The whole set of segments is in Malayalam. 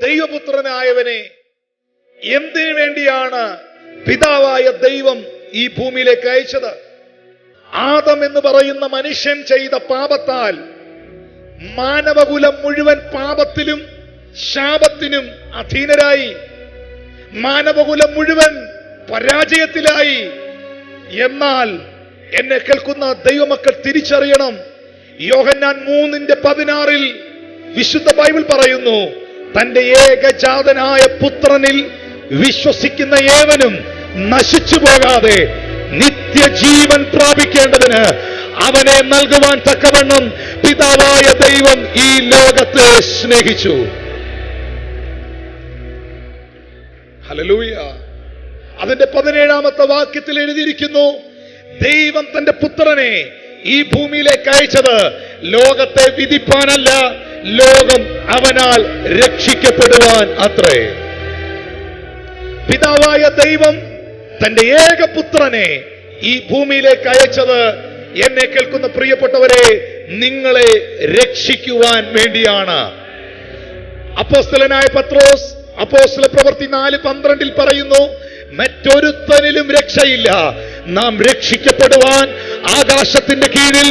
ദൈവപുത്രനായവനെ എന്തിനു വേണ്ടിയാണ് പിതാവായ ദൈവം ഈ ഭൂമിയിലേക്ക് അയച്ചത്? ആദം എന്ന് പറയുന്ന മനുഷ്യൻ ചെയ്ത പാപത്താൽ മാനവകുലം മുഴുവൻ പാപത്തിലും ശാപത്തിനും അധീനരായി. മാനവകുലം മുഴുവൻ പരാജയത്തിലായി. എന്നാൽ എന്നെ കേൾക്കുന്ന ദൈവമക്കൾ തിരിച്ചറിയണം, യോഹന്നാൻ 3:16 വിശുദ്ധ ബൈബിൾ പറയുന്നു, തന്റെ ഏകജാതനായ പുത്രനിൽ വിശ്വസിക്കുന്ന ഏവനും നശിച്ചു പോകാതെ നിത്യജീവൻ പ്രാപിക്കേണ്ടതിന് അവനെ നൽകുവാൻ തക്കവണ്ണം പിതാവായ ദൈവം ഈ ലോകത്തെ സ്നേഹിച്ചു. ഹല്ലേലൂയ. അതിന്റെ 17ാമത്തെ വാക്യത്തിൽ എഴുതിയിരിക്കുന്നു, ദൈവം തന്റെ പുത്രനെ ഈ ഭൂമിയിലേക്ക് അയച്ചത് ലോകത്തെ വിധിപ്പാനല്ല, ലോകം അവനാൽ രക്ഷിക്കപ്പെടുവാൻ അത്രേ. പിതാവായ ദൈവം തന്റെ ഏകപുത്രനെ ഈ ഭൂമിയിലേക്ക് അയച്ചത്, എന്നെ കേൾക്കുന്ന പ്രിയപ്പെട്ടവരെ, നിങ്ങളെ രക്ഷിക്കുവാൻ വേണ്ടിയാണ്. അപ്പോസ്തലനായ പത്രോസ് അപ്പോസ്തല പ്രവൃത്തി 4:12 പറയുന്നു, മറ്റൊരുത്തനിലും രക്ഷയില്ല, നാം രക്ഷിക്കപ്പെടുവാൻ ആകാശത്തിന്റെ കീഴിൽ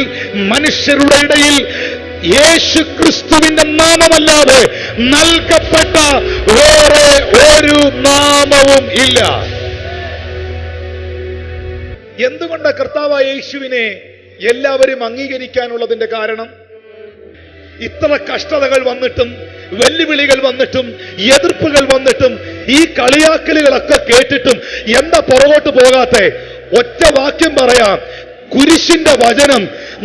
മനുഷ്യരുടെ ഇടയിൽ യേശു ക്രിസ്തുവിന്റെ നാമമല്ലാതെ നൽകപ്പെട്ട വേറെ ഒരു നാമവും ഇല്ല. എന്തുകൊണ്ടാണ് കർത്താവായ യേശുവിനെ എല്ലാവരും അംഗീകരിക്കാനുള്ളതിന്റെ കാരണം? ഇത്ര കഷ്ടതകൾ വന്നിട്ടും, വെല്ലുവിളികൾ വന്നിട്ടും, എതിർപ്പുകൾ വന്നിട്ടും, ഈ കളിയാക്കലുകളൊക്കെ കേട്ടിട്ടും എന്താ പുറകോട്ട് പോകാത്തെ? ഒറ്റ വാക്യം പറയാം, കുരിശിന്റെ വചനം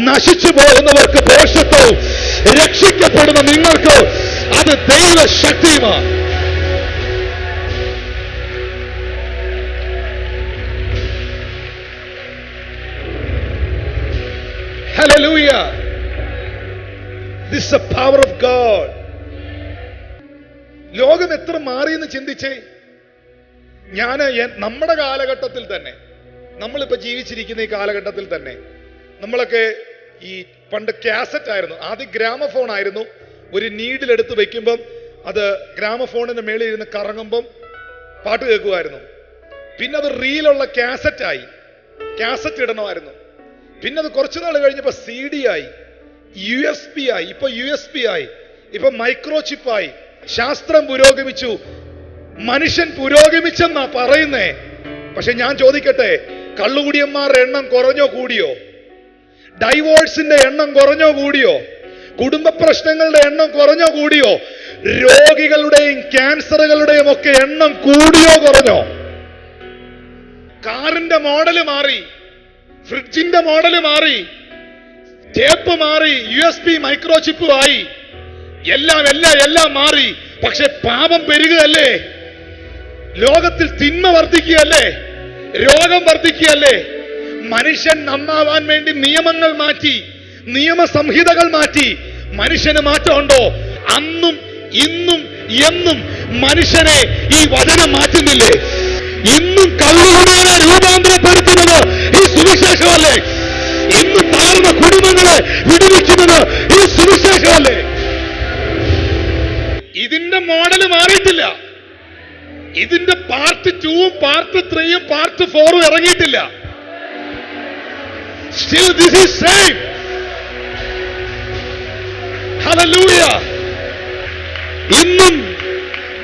നശിച്ചു പോകുന്നവർക്ക് ഭോഷത്വവും രക്ഷിക്കപ്പെടുന്ന നിങ്ങൾക്ക് അത് ദൈവശക്തിയുമാണ്. Hallelujah. This is the power of God. ലോകം എത്ര മാറിയെന്ന് ചിന്തിച്ചേ. നമ്മുടെ കാലഘട്ടത്തിൽ തന്നെ, നമ്മളിപ്പോ ജീവിച്ചിരിക്കുന്ന ഈ കാലഘട്ടത്തിൽ തന്നെ, നമ്മളൊക്കെ ഈ പണ്ട് കാസറ്റ് ആയിരുന്നു, ആദ്യം ഗ്രാമഫോൺ ആയിരുന്നു. ഒരു നീഡിലെടുത്ത് വെക്കുമ്പം അത് ഗ്രാമഫോണിന്റെ മേളിൽ ഇരുന്ന് കറങ്ങുമ്പം പാട്ട് കേൾക്കുമായിരുന്നു. പിന്നെ അത് റീലുള്ള കാസറ്റായി, കാസറ്റ് ഇടണമായിരുന്നു. പിന്നെ അത് കുറച്ചു നാൾ കഴിഞ്ഞപ്പോ CD ആയി, USB ആയി, ഇപ്പൊ USB ആയി, ഇപ്പൊ മൈക്രോ ചിപ്പായി. ശാസ്ത്രം പുരോഗമിച്ചു, മനുഷ്യൻ പുരോഗമിച്ചെന്നാ പറയുന്നേ. പക്ഷെ ഞാൻ ചോദിക്കട്ടെ, കള്ളുകുടിയന്മാരുടെ എണ്ണം കുറഞ്ഞോ കൂടിയോ? ഡൈവോഴ്സിന്റെ എണ്ണം കുറഞ്ഞോ കൂടിയോ? കുടുംബ പ്രശ്നങ്ങളുടെ എണ്ണം കുറഞ്ഞോ കൂടിയോ? രോഗികളുടെയും ക്യാൻസറുകളുടെയും ഒക്കെ എണ്ണം കൂടിയോ കുറഞ്ഞോ? കാറിന്റെ മോഡല് മാറി, ഫ്രിഡ്ജിന്റെ മോഡല് മാറി, ടേപ്പ് മാറി, USB മൈക്രോ ചിപ്പ് ആയി, എല്ലാം മാറി. പക്ഷെ പാപം പെരുകയല്ലേ? ലോകത്തിൽ തിന്മ വർദ്ധിക്കുകയല്ലേ? രോഗം വർദ്ധിക്കുകയല്ലേ? മനുഷ്യൻ നന്നാവാൻ വേണ്ടി നിയമങ്ങൾ മാറ്റി, നിയമസംഹിതകൾ മാറ്റി. മനുഷ്യന് മാറ്റമുണ്ടോ? അന്നും ഇന്നും എന്നും മനുഷ്യനെ ഈ വചനം മാറ്റുന്നില്ലേ? ഇന്നും കള്ളുകുടിയനെ രൂപാന്തരപ്പെടുത്തുന്നത് ഈ സുവിശേഷമല്ലേ? ഇന്ന് താഴ്ന്ന കുടുംബങ്ങളെ വിടുവിക്കുന്നത് ഈ സുവിശേഷമല്ലേ? ഇതിന്റെ മോഡല് മാറിയിട്ടില്ല. ഇതിന്റെ പാർട്ട് 2ഉം പാർട്ട് 3ഉം പാർട്ട് 4ഉം ഇറങ്ങിയിട്ടില്ല. Still this is same. Hallelujah. ഇന്നും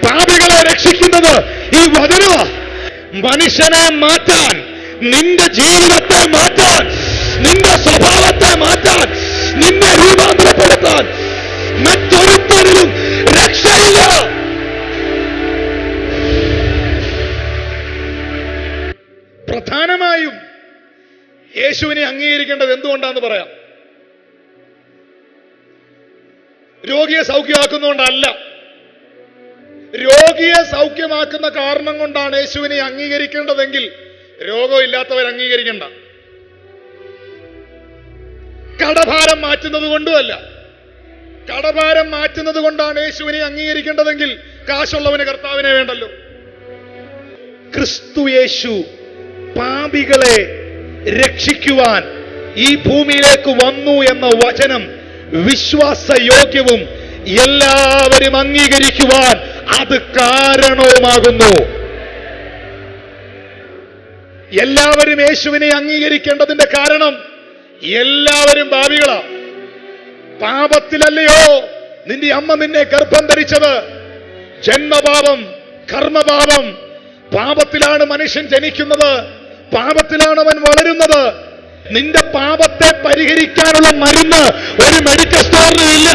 പാപികളെ രക്ഷിക്കുന്നത് ഈ വചനമാ. മനുഷ്യനെ മാറ്റാൻ, നിന്റെ ജീവിതത്തെ മാറ്റാൻ, നിന്റെ സ്വഭാവത്തെ മാറ്റാൻ, നിന്നെ രൂപാന്തരപ്പെടുത്താൻ മറ്റൊരുത്തരിലും രക്ഷയില്ല. പ്രധാനമായും യേശുവിനെ അംഗീകരിക്കേണ്ടത് എന്തുകൊണ്ടാന്ന് പറയാം. രോഗിയെ സൗഖ്യമാക്കുന്നതുകൊണ്ടല്ല. രോഗിയെ സൗഖ്യമാക്കുന്ന കാരണം കൊണ്ടാണ് യേശുവിനെ അംഗീകരിക്കേണ്ടതെങ്കിൽ രോഗമില്ലാത്തവർ അംഗീകരിക്കണ്ട. കടഭാരം മാറ്റുന്നത് കൊണ്ടുമല്ല. കടഭാരം മാറ്റുന്നത് കൊണ്ടാണ് യേശുവിനെ അംഗീകരിക്കേണ്ടതെങ്കിൽ കാശുള്ളവന് കർത്താവിനെ വേണ്ടല്ലോ. ക്രിസ്തു യേശു പാപികളെ രക്ഷിക്കുവാൻ ഈ ഭൂമിയിലേക്ക് വന്നു എന്ന വചനം വിശ്വാസയോഗ്യവും എല്ലാവരും അംഗീകരിക്കുവാൻ അത് കാരണവുമാകുന്നു. എല്ലാവരും യേശുവിനെ അംഗീകരിക്കേണ്ടതിന്റെ കാരണം എല്ലാവരും പാപികളാ. പാപത്തിലല്ലയോ നിന്റെ അമ്മ നിന്നെ ഗർഭം ധരിച്ചത്? ജന്മപാപം, കർമ്മപാപം. പാപത്തിലാണ് മനുഷ്യൻ ജനിക്കുന്നത്, പാപത്തിലാണ് അവൻ വളരുന്നത്. നിന്റെ പാപത്തെ പരിഹരിക്കാനുള്ള മരുന്ന് ഒരു മെഡിക്കൽ സ്റ്റോറിലുമില്ല.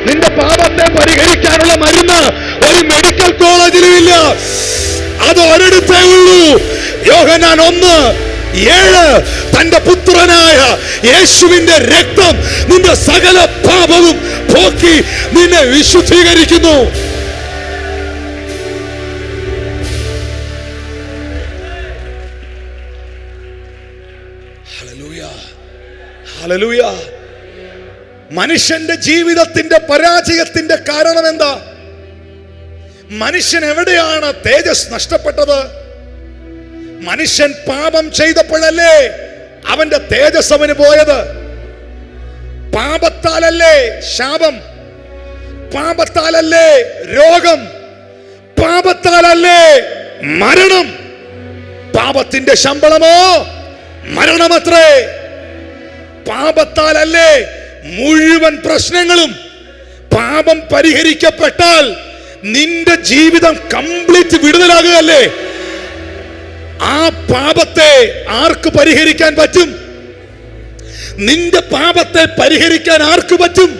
നിന്റെ പാപത്തെ പരിഹരിക്കാനുള്ള മരുന്ന് ഒരു മെഡിക്കൽ കോളേജിലുമില്ല. അത് ഒരിടത്തേ ഉള്ളൂ. യോഹന്നാൻ 1:7 തന്റെ പുത്രനായ യേശുവിന്റെ രക്തം നിന്റെ സകല പാപവും പോക്കി നിന്നെ വിശുദ്ധീകരിക്കുന്നു. ഹല്ലേലൂയ. മനുഷ്യന്റെ ജീവിതത്തിന്റെ പരാജയത്തിന്റെ കാരണം എന്താ? മനുഷ്യൻ എവിടെയാണ് തേജസ് നഷ്ടപ്പെട്ടത്? മനുഷ്യൻ പാപം ചെയ്തപ്പോഴല്ലേ അവന്റെ തേജസ് അവന് പോയത്. പാപത്താലല്ലേ ശാപം, പാപത്താലല്ലേ രോഗം, പാപത്താലല്ലേ മരണം. പാപത്തിന്റെ ശമ്പളമോ മരണമത്രേ. പാപത്താലല്ലേ മുഴുവൻ പ്രശ്നങ്ങളും. പാപം പരിഹരിക്കപ്പെട്ടാൽ നിന്റെ ജീവിതം കംപ്ലീറ്റ് വിടുതലാകുകയല്ലേ. ആ പാപത്തെ ആർക്ക് പരിഹരിക്കാൻ പറ്റും? നിന്റെ പാപത്തെ പരിഹരിക്കാൻ ആർക്ക് പറ്റും?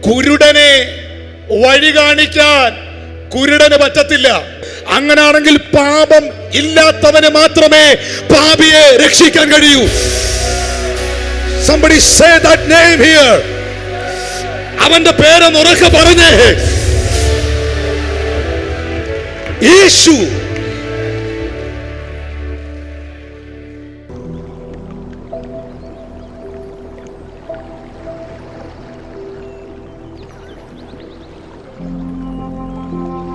കുരുടനെ വഴി കാണിക്കാൻ കുരുടന് പറ്റത്തില്ല. അങ്ങനാണെങ്കിൽ പാപം ഇല്ലാത്തവന് മാത്രമേ പാപിയെ രക്ഷിക്കാൻ കഴിയൂ. Somebody say that name here. അവന്റെ പേര് ഉറക്കെ പറഞ്ഞേ. യേശു